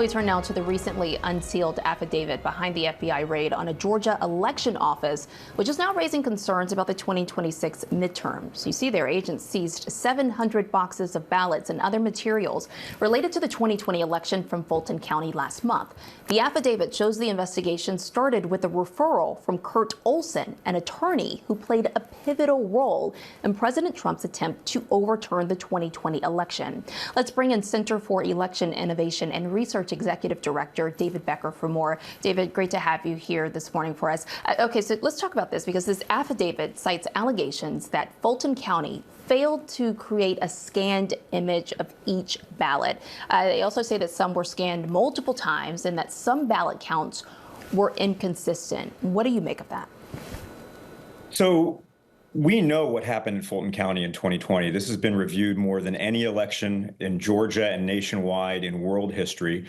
We turn now to the recently unsealed affidavit behind the FBI raid on a Georgia election office, which is now raising concerns about the 2026 midterms. You see there, agents seized 700 boxes of ballots and other materials related to the 2020 election from Fulton County last month. The affidavit shows the investigation started with a referral from Kurt Olson, an attorney who played a pivotal role in President Trump's attempt to overturn the 2020 election. Let's bring in Center for Election Innovation and Research Executive Director David Becker for more. David, great to have you here this morning for us. Okay, so let's talk about this because this affidavit cites allegations that Fulton County failed to create a scanned image of each ballot. They also say that some were scanned multiple times and that some ballot counts were inconsistent. What do you make of that? So we know what happened in Fulton County in 2020. This has been reviewed more than any election in Georgia and nationwide in world history.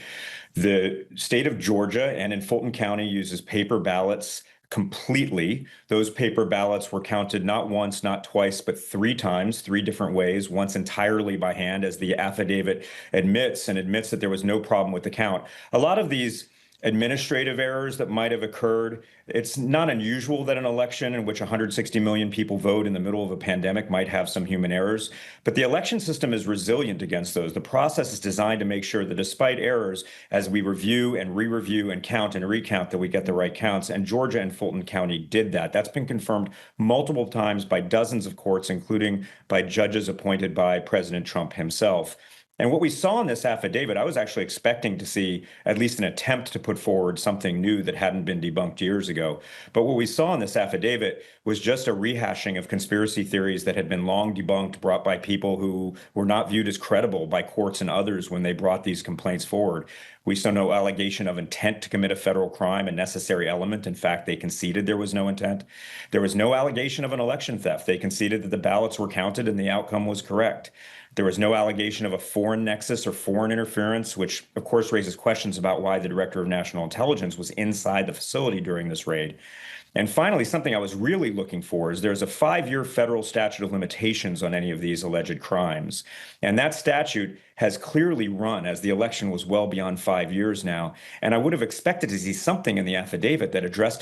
The state of Georgia and in Fulton County uses paper ballots completely. Those paper ballots were counted not once, not twice, but 3 times, 3 different ways, once entirely by hand, as the affidavit admits that there was no problem with the count. A lot of these administrative errors that might have occurred. It's not unusual that an election in which 160 million people vote in the middle of a pandemic might have some human errors, but the election system is resilient against those. The process is designed to make sure that despite errors, as we review and re-review and count and recount, that we get the right counts. And Georgia and Fulton County did that. That's been confirmed multiple times by dozens of courts, including by judges appointed by President Trump himself. And what we saw in this affidavit, I was actually expecting to see at least an attempt to put forward something new that hadn't been debunked years ago. But what we saw in this affidavit was just a rehashing of conspiracy theories that had been long debunked, brought by people who were not viewed as credible by courts and others when they brought these complaints forward. We saw no allegation of intent to commit a federal crime, a necessary element. In fact, they conceded there was no intent. There was no allegation of an election theft. They conceded that the ballots were counted and the outcome was correct. There was no allegation of a foreign nexus or foreign interference, which of course raises questions about why the Director of National Intelligence was inside the facility during this raid. And finally, something I was really looking for is there's a 5-year federal statute of limitations on any of these alleged crimes. And that statute has clearly run as the election was well beyond 5 years now. And I would have expected to see something in the affidavit that addressed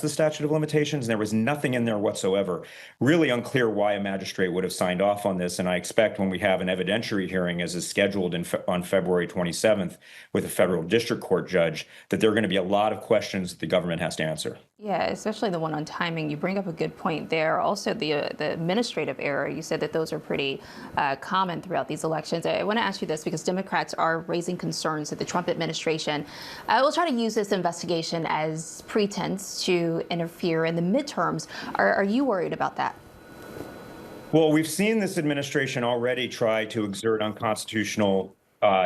the statute of limitations. And there was nothing in there whatsoever. Really unclear why a magistrate would have signed off on this. And I expect when we have an evidentiary hearing, as is scheduled on February 27th with a federal district court judge, that there are going to be a lot of questions that the government has to answer. Yeah, especially the one on timing. You bring up a good point there. Also, the administrative error, you said that those are pretty common throughout these elections. I want to ask you this because Democrats are raising concerns that the Trump administration will try to use this investigation as pretense to interfere in the midterms. Are you worried about that? Well, we've seen this administration already try to exert unconstitutional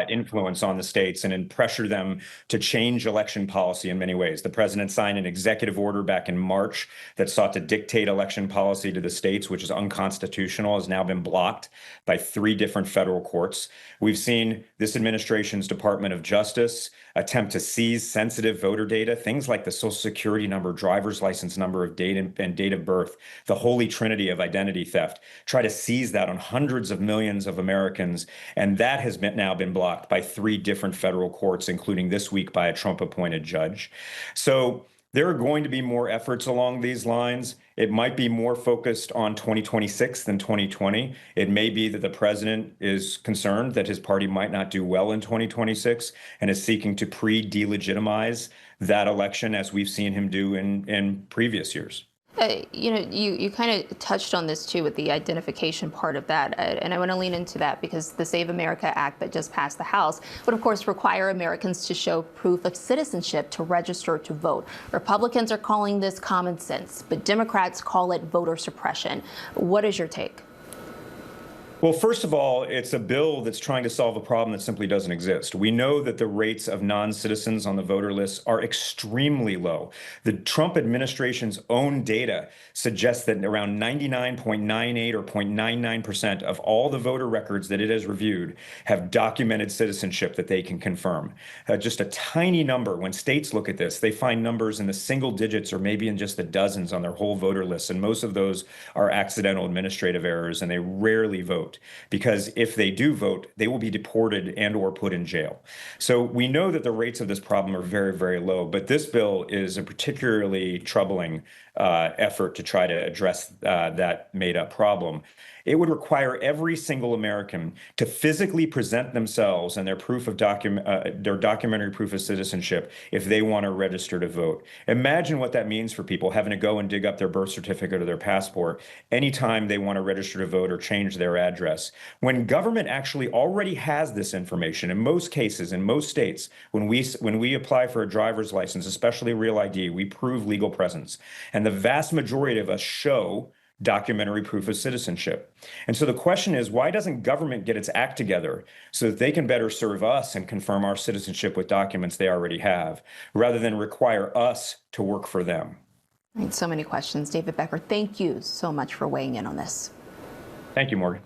influence on the states and pressure them to change election policy in many ways. The president signed an executive order back in March that sought to dictate election policy to the states, which is unconstitutional, has now been blocked by 3 different federal courts. We've seen this administration's Department of Justice attempt to seize sensitive voter data, things like the Social Security number, driver's license number of date and date of birth, the holy trinity of identity theft, try to seize that on hundreds of millions of Americans. And that has now been blocked by 3 different federal courts, including this week by a Trump-appointed judge. So there are going to be more efforts along these lines. It might be more focused on 2026 than 2020. It may be that the president is concerned that his party might not do well in 2026 and is seeking to pre-delegitimize that election, as we've seen him do in previous years. You kind of touched on this too with the identification part of that, and I want to lean into that because the Save America Act that just passed the House would, of course, require Americans to show proof of citizenship to register to vote. Republicans are calling this common sense, but Democrats call it voter suppression. What is your take? Well, first of all, it's a bill that's trying to solve a problem that simply doesn't exist. We know that the rates of non-citizens on the voter list are extremely low. The Trump administration's own data suggests that around 99.98 or 0.99% of all the voter records that it has reviewed have documented citizenship that they can confirm. Just a tiny number. When states look at this, they find numbers in the single digits or maybe in just the dozens on their whole voter list. And most of those are accidental administrative errors, and they rarely vote. vote, because if they do vote, they will be deported and or put in jail. So we know that the rates of this problem are very, very low, but this bill is a particularly troubling effort to try to address that made-up problem. It would require every single American to physically present themselves and their their documentary proof of citizenship if they want to register to vote. Imagine what that means for people having to go and dig up their birth certificate or their passport anytime they want to register to vote or change their address. When government actually already has this information, in most cases, in most states, when we apply for a driver's license, especially Real ID, we prove legal presence. And the vast majority of us show documentary proof of citizenship. And so the question is, why doesn't government get its act together so that they can better serve us and confirm our citizenship with documents they already have, rather than require us to work for them? So many questions. David Becker, thank you so much for weighing in on this. Thank you, Morgan.